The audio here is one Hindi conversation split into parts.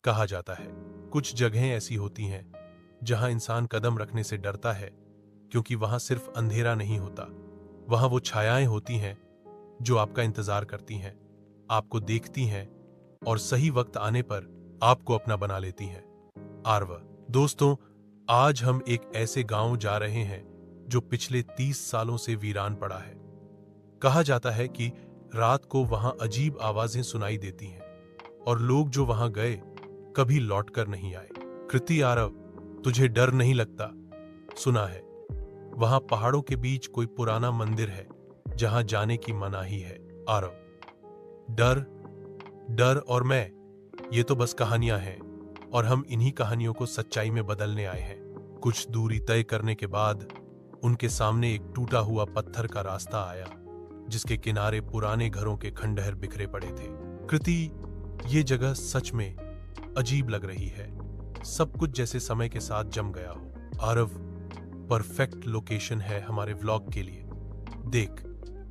कहा जाता है कुछ जगहें ऐसी होती हैं जहां इंसान कदम रखने से डरता है, क्योंकि वहां सिर्फ अंधेरा नहीं होता, वहां वो छायाएं होती हैं जो आपका इंतजार करती हैं, आपको देखती हैं और सही वक्त आने पर आपको अपना बना लेती हैं। आर्व दोस्तों, आज हम एक ऐसे गांव जा रहे हैं जो पिछले 30 सालों से वीरान पड़ा है। कहा जाता है कि रात को वहां अजीब आवाजें सुनाई देती हैं और लोग जो वहां गए कभी लौटकर नहीं आए। कृति आरव, तुझे डर नहीं लगता? सुना है वहां पहाड़ों के बीच कोई पुराना मंदिर है जहां जाने की मनाही है। आरव, डर डर और मैं, ये तो बस कहानियां हैं और हम इन्हीं कहानियों को सच्चाई में बदलने आए हैं। कुछ दूरी तय करने के बाद उनके सामने एक टूटा हुआ पत्थर का रास्ता आया जिसके किनारे पुराने घरों के खंडहर बिखरे पड़े थे। कृति, ये जगह सच में अजीब लग रही है, सब कुछ जैसे समय के साथ जम गया हो। आरव, परफेक्ट लोकेशन है हमारे व्लॉग के लिए। देख,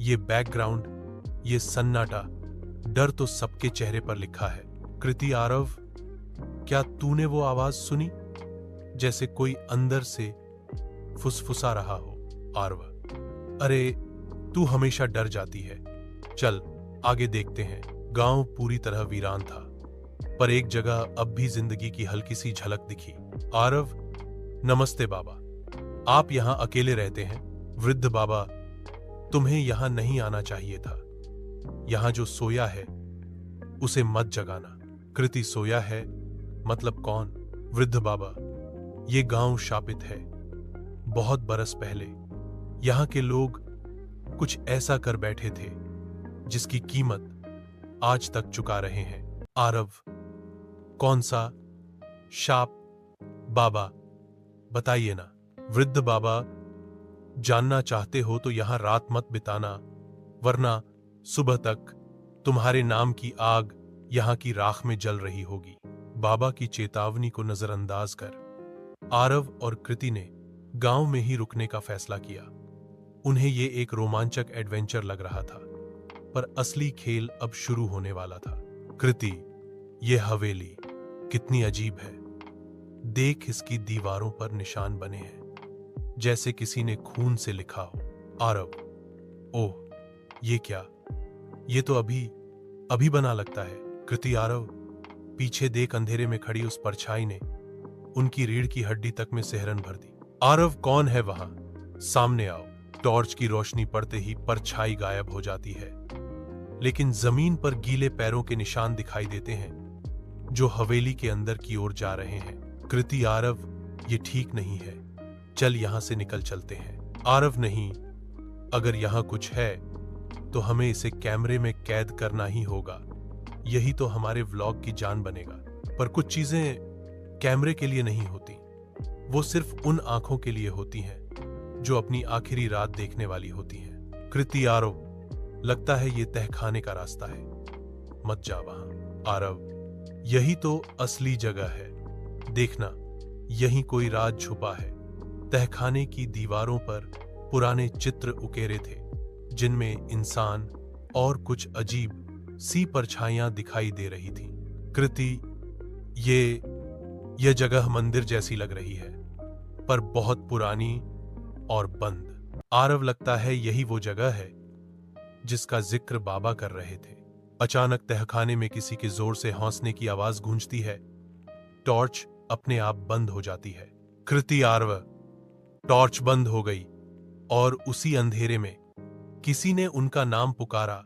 ये बैकग्राउंड, ये सन्नाटा, डर तो सबके चेहरे पर लिखा है। कृति आरव, क्या तूने वो आवाज सुनी जैसे कोई अंदर से फुसफुसा रहा हो? आरव, अरे तू हमेशा डर जाती है। चल आगे देखते हैं। गांव पूरी तरह वीरान था, पर एक जगह अब भी जिंदगी की हल्की सी झलक दिखी। आरव, नमस्ते बाबा, आप यहां अकेले रहते हैं? वृद्ध बाबा, तुम्हें यहां नहीं आना चाहिए था। यहां जो सोया है उसे मत जगाना। कृति, सोया है मतलब कौन? वृद्ध बाबा, ये गांव शापित है। बहुत बरस पहले यहां के लोग कुछ ऐसा कर बैठे थे जिसकी कीमत आज तक चुका रहे हैं। आरव, कौन सा शाप? बाबा बताइए ना। वृद्ध बाबा, जानना चाहते हो तो यहां रात मत बिताना, वरना सुबह तक तुम्हारे नाम की आग यहां की राख में जल रही होगी। बाबा की चेतावनी को नजरअंदाज कर आरव और कृति ने गांव में ही रुकने का फैसला किया। उन्हें ये एक रोमांचक एडवेंचर लग रहा था, पर असली खेल अब शुरू होने वाला था। कृति, ये हवेली कितनी अजीब है। देख, इसकी दीवारों पर निशान बने हैं जैसे किसी ने खून से लिखा हो। आरव, ओह, ये क्या? ये तो अभी बना लगता है। कृति, आरव, पीछे देख, अंधेरे में खड़ी उस परछाई ने उनकी रीढ़ की हड्डी तक में सिहरन भर दी। आरव, कौन है वहां? सामने आओ। टॉर्च की रोशनी पड़ते ही परछाई गायब हो जाती है, लेकिन जमीन पर गीले पैरों के निशान दिखाई देते हैं जो हवेली के अंदर की ओर जा रहे हैं। कृति, आरव, ये ठीक नहीं है, चल यहां से निकल चलते हैं। आरव, नहीं, अगर यहां कुछ है तो हमें इसे कैमरे में कैद करना ही होगा, यही तो हमारे व्लॉग की जान बनेगा। पर कुछ चीजें कैमरे के लिए नहीं होती, वो सिर्फ उन आंखों के लिए होती हैं जो अपनी आखिरी रात देखने वाली होती हैं। कृति, आरव, लगता है ये तहखाने का रास्ता है, मत जा वहां। आरव, यही तो असली जगह है, देखना यहीं कोई राज छुपा है। तहखाने की दीवारों पर पुराने चित्र उकेरे थे जिनमें इंसान और कुछ अजीब सी परछाइयां दिखाई दे रही थी। कृति, ये जगह मंदिर जैसी लग रही है, पर बहुत पुरानी और बंद। आरव, लगता है यही वो जगह है जिसका जिक्र बाबा कर रहे थे। अचानक तहखाने में किसी के जोर से हौंसने की आवाज गूंजती है। टॉर्च अपने आप बंद हो जाती है। कृति, आरव, टॉर्च बंद हो गई और उसी अंधेरे में किसी ने उनका नाम पुकारा,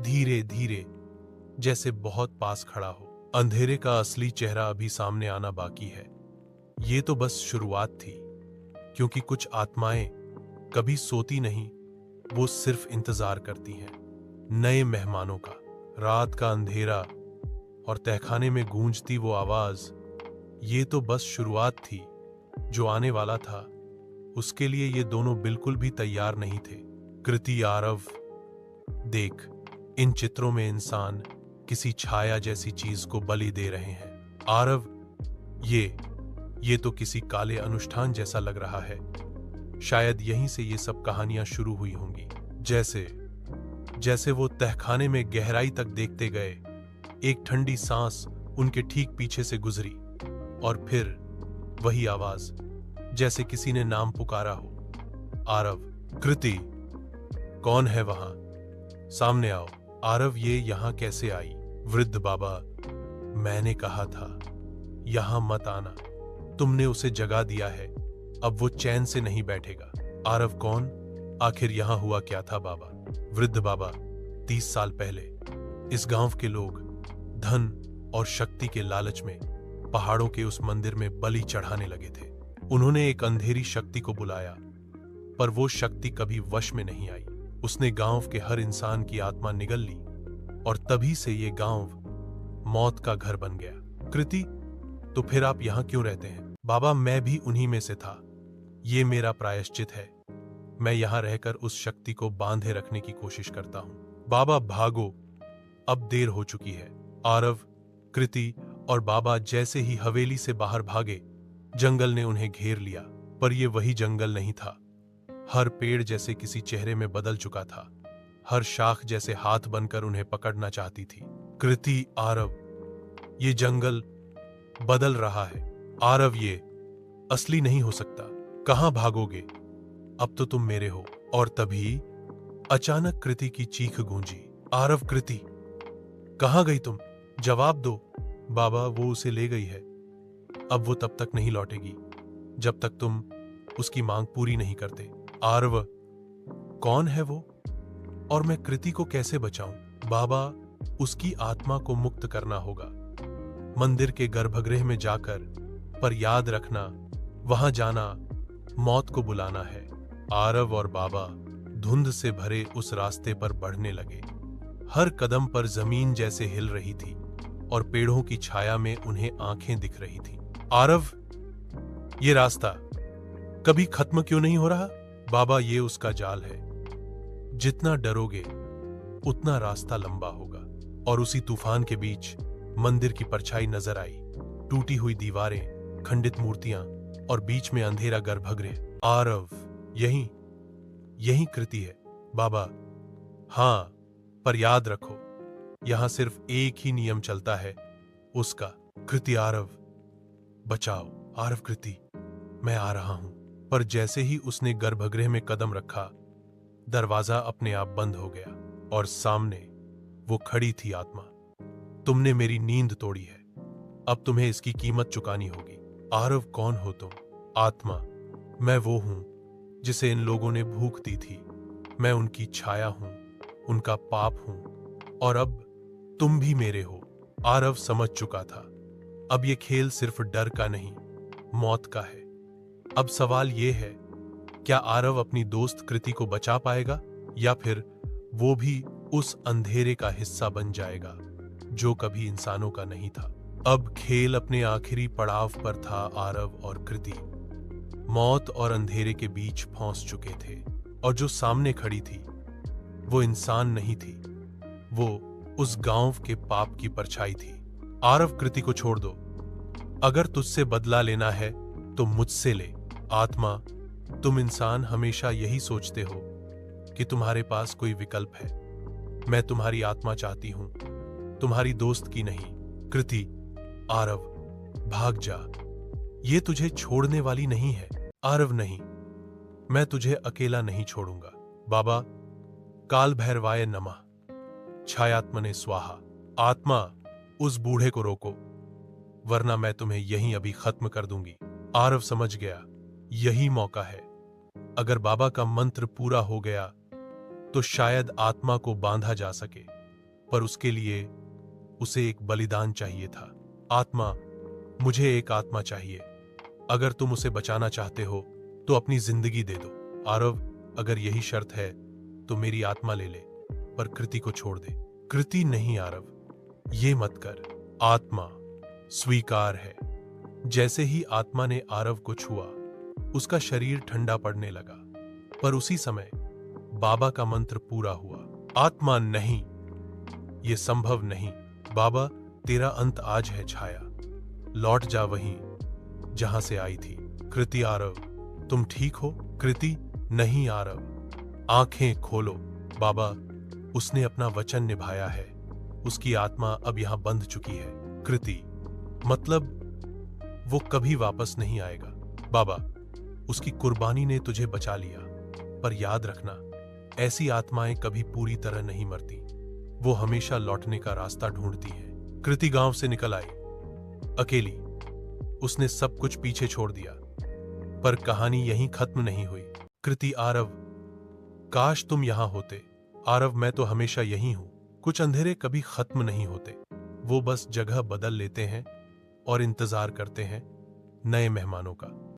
धीरे धीरे, जैसे बहुत पास खड़ा हो। अंधेरे का असली चेहरा अभी सामने आना बाकी है। ये तो बस शुरुआत थी, क्योंकि कुछ आत्माएं कभी सोती नहीं, वो सिर्फ इंतजार करती हैं नए मेहमानों का। रात का अंधेरा और तहखाने में गूंजती वो आवाज, ये तो बस शुरुआत थी। जो आने वाला था उसके लिए ये दोनों बिल्कुल भी तैयार नहीं थे। कृति, आरव, देख, इन चित्रों में इंसान किसी छाया जैसी चीज को बलि दे रहे हैं। आरव, ये तो किसी काले अनुष्ठान जैसा लग रहा है। शायद यहीं से ये सब कहानियां शुरू हुई होंगी। जैसे वो तहखाने में गहराई तक देखते गए, एक ठंडी सांस उनके ठीक पीछे से गुजरी, और फिर वही आवाज, जैसे किसी ने नाम पुकारा हो। आरव, कृति, कौन है वहां? सामने आओ। आरव, ये यहां कैसे आई? वृद्ध बाबा, मैंने कहा था यहां मत आना। तुमने उसे जगा दिया है, अब वो चैन से नहीं बैठेगा। आरव, कौन? आखिर यहां हुआ क्या था बाबा? वृद्ध बाबा, 30 साल पहले इस गांव के लोग धन और शक्ति के लालच में पहाड़ों के उस मंदिर में बलि चढ़ाने लगे थे। उन्होंने एक अंधेरी शक्ति को बुलाया, पर वो शक्ति कभी वश में नहीं आई। उसने गांव के हर इंसान की आत्मा निगल ली, और तभी से ये गांव मौत का घर बन गया। कृति, तो फिर आप यहां क्यों रहते हैं? बाबा, मैं भी उन्हीं में से था। ये मेरा प्रायश्चित है। मैं यहां रहकर उस शक्ति को बांधे रखने की कोशिश करता हूं। बाबा, भागो, अब देर हो चुकी है। आरव, कृति और बाबा जैसे ही हवेली से बाहर भागे, जंगल ने उन्हें घेर लिया। पर यह वही जंगल नहीं था। हर पेड़ जैसे किसी चेहरे में बदल चुका था। हर शाख जैसे हाथ बनकर उन्हें पकड़ना चाहती थी। कृति, आरव, ये जंगल बदल रहा है। आरव, ये असली नहीं हो सकता। कहां भागोगे? अब तो तुम मेरे हो। और तभी अचानक कृति की चीख गूंजी। आरव, कृति, कहां गई तुम? जवाब दो। बाबा, वो उसे ले गई है। अब वो तब तक नहीं लौटेगी जब तक तुम उसकी मांग पूरी नहीं करते। आरव, कौन है वो? और मैं कृति को कैसे बचाऊं? बाबा, उसकी आत्मा को मुक्त करना होगा, मंदिर के गर्भगृह में जाकर। पर याद रखना, वहां जाना मौत को बुलाना है। आरव और बाबा धुंध से भरे उस रास्ते पर बढ़ने लगे। हर कदम पर जमीन जैसे हिल रही थी, और पेड़ों की छाया में उन्हें आंखें दिख रही थी। आरव, ये रास्ता कभी खत्म क्यों नहीं हो रहा? बाबा, ये उसका जाल है। जितना डरोगे उतना रास्ता लंबा होगा। और उसी तूफान के बीच मंदिर की परछाई नजर आई। टूटी हुई दीवारें, खंडित मूर्तियां, और बीच में अंधेरा गर्भगृह। आरव, यही कृति है। बाबा, हां, पर याद रखो, यहां सिर्फ एक ही नियम चलता है, उसका। कृति, आरव, बचाओ। आरव, कृति, मैं आ रहा हूं। पर जैसे ही उसने गर्भगृह में कदम रखा, दरवाजा अपने आप बंद हो गया, और सामने वो खड़ी थी आत्मा। तुमने मेरी नींद तोड़ी है, अब तुम्हें इसकी कीमत चुकानी होगी। आरव, कौन हो तुम? आत्मा, मैं वो हूं जिसे इन लोगों ने भूख दी थी। मैं उनकी छाया हूं, उनका पाप हूं, और अब तुम भी मेरे हो। आरव समझ चुका था, अब ये खेल सिर्फ डर का नहीं, मौत का है। अब सवाल ये है, क्या आरव अपनी दोस्त कृति को बचा पाएगा, या फिर वो भी उस अंधेरे का हिस्सा बन जाएगा जो कभी इंसानों का नहीं था? अब खेल अपने आखिरी पड़ाव पर था। आरव और कृति मौत और अंधेरे के बीच फंस चुके थे, और जो सामने खड़ी थी वो इंसान नहीं थी, वो उस गांव के पाप की परछाई थी। आरव, कृति को छोड़ दो। अगर तुझसे बदला लेना है तो मुझसे ले। आत्मा, तुम इंसान हमेशा यही सोचते हो कि तुम्हारे पास कोई विकल्प है। मैं तुम्हारी आत्मा चाहती हूं, तुम्हारी दोस्त की नहीं। कृति, आरव, भाग जा, ये तुझे छोड़ने वाली नहीं है। आरव, नहीं, मैं तुझे अकेला नहीं छोड़ूंगा। बाबा, काल भैरवाय नमः, छायात्मने स्वाहा। आत्मा, उस बूढ़े को रोको, वरना मैं तुम्हें यहीं अभी खत्म कर दूंगी। आरव समझ गया, यही मौका है। अगर बाबा का मंत्र पूरा हो गया तो शायद आत्मा को बांधा जा सके, पर उसके लिए उसे एक बलिदान चाहिए था। आत्मा, मुझे एक आत्मा चाहिए। अगर तुम उसे बचाना चाहते हो तो अपनी जिंदगी दे दो। आरव, अगर यही शर्त है तो मेरी आत्मा ले ले, पर कृति को छोड़ दे। कृति, नहीं आरव, ये मत कर। आत्मा, स्वीकार है। जैसे ही आत्मा ने आरव को छुआ, उसका शरीर ठंडा पड़ने लगा, पर उसी समय बाबा का मंत्र पूरा हुआ। आत्मा, नहीं, ये संभव नहीं। बाबा, तेरा अंत आज है। छाया, लौट जा वहीं जहां से आई थी। कृति, आरव, तुम ठीक हो? कृति, नहीं आरव, आंखें खोलो। बाबा, उसने अपना वचन निभाया है। उसकी आत्मा अब यहां बंध चुकी है। कृति, मतलब वो कभी वापस नहीं आएगा। बाबा, उसकी कुर्बानी ने तुझे बचा लिया, पर याद रखना, ऐसी आत्माएं कभी पूरी तरह नहीं मरती। वो हमेशा लौटने का रास्ता ढूंढती हैं। कृति गांव से निकल आई, अकेली। उसने सब कुछ पीछे छोड़ दिया, पर कहानी यहीं खत्म नहीं हुई। कृति, आरव, काश तुम यहां होते। आरव, मैं तो हमेशा यही हूं। कुछ अंधेरे कभी खत्म नहीं होते, वो बस जगह बदल लेते हैं और इंतजार करते हैं नए मेहमानों का।